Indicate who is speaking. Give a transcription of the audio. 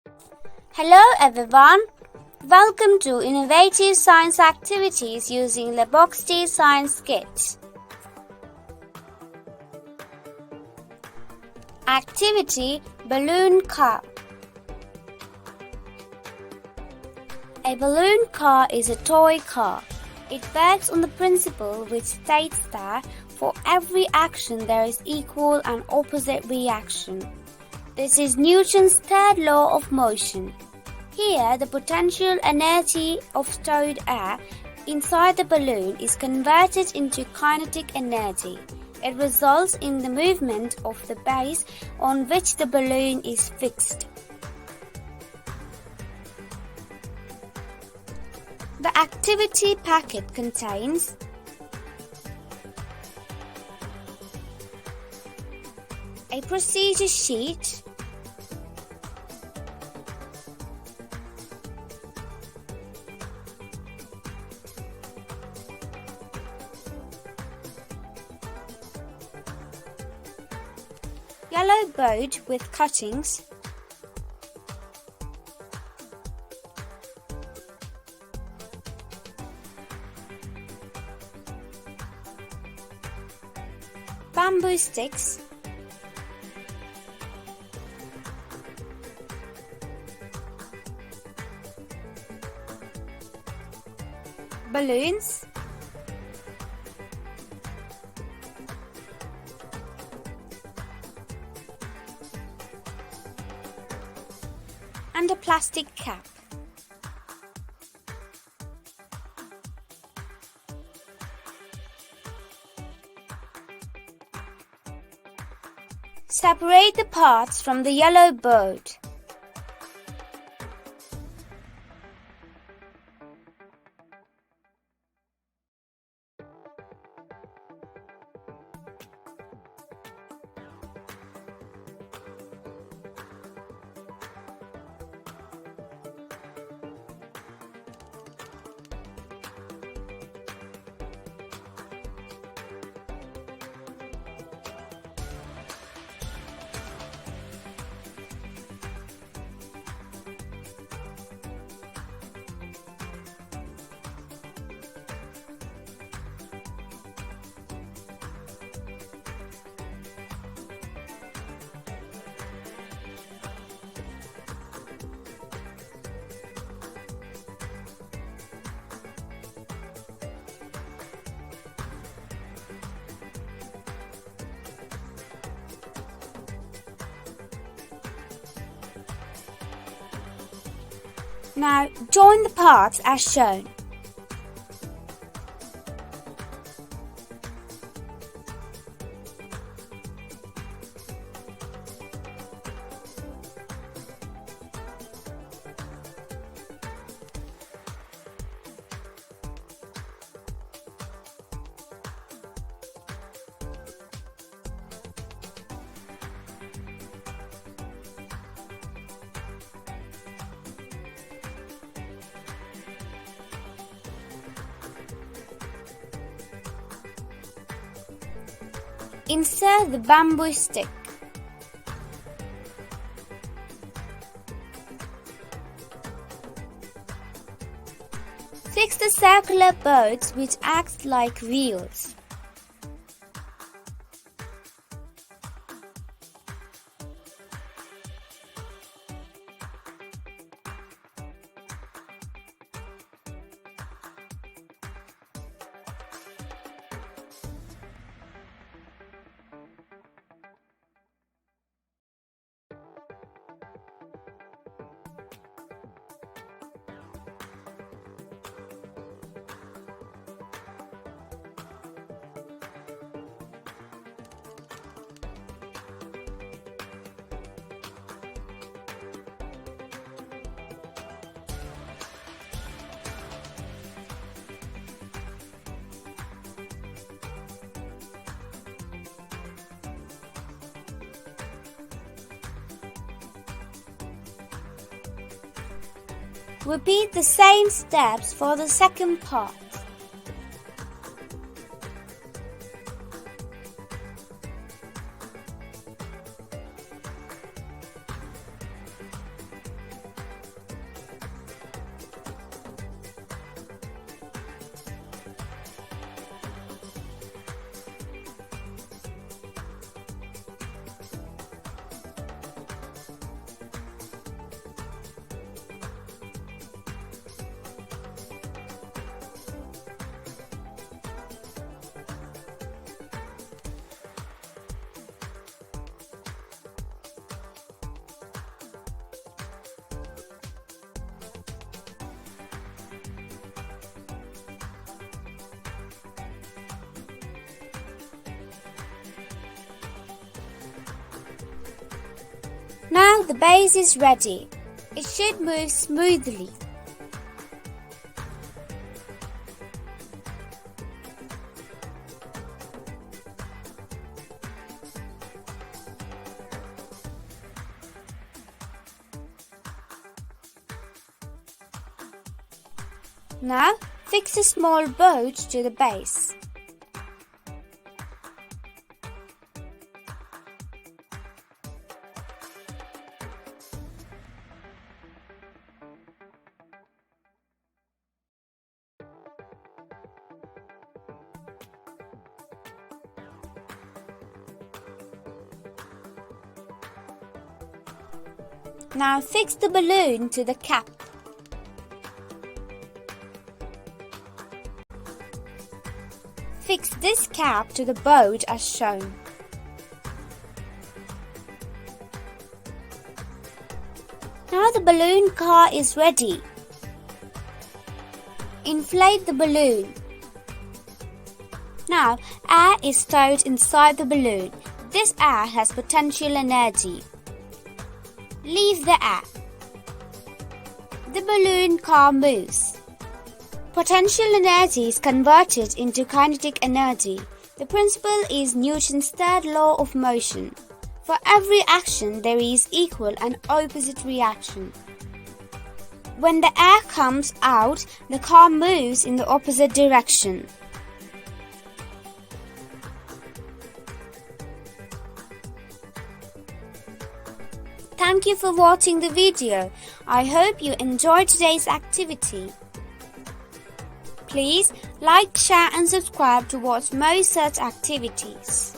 Speaker 1: Hello everyone, welcome to Innovative Science Activities using LABOXD Science Kit. Activity Balloon Car. A balloon car is a toy car. It works on the principle which states that for every action there is equal and opposite reaction. This is Newton's third law of motion. Here, the potential energy of stored air inside the balloon is converted into kinetic energy. It results in the movement of the base on which the balloon is fixed. The activity packet contains a procedure sheet, yellow board with cuttings, bamboo sticks, balloons, and a plastic cap. Separate the parts from the yellow board. Now join the parts as shown. Insert the bamboo stick. Fix the circular boards which act like wheels. Repeat the same steps for the second part. the base is ready. It should move smoothly. Now, fix a small boat to the base. Now fix the balloon to the cap. Fix this cap to the boat as shown. Now the balloon car is ready. Inflate the balloon. Now air is stored inside the balloon. This air has potential energy. Leave the air. The balloon car moves. Potential energy is converted into kinetic energy. The principle is Newton's third law of motion. For every action, there is equal and opposite reaction. When the air comes out, the car moves in the opposite direction. Thank you for watching the video. I hope you enjoyed today's activity. Please like, share and subscribe to watch more such activities.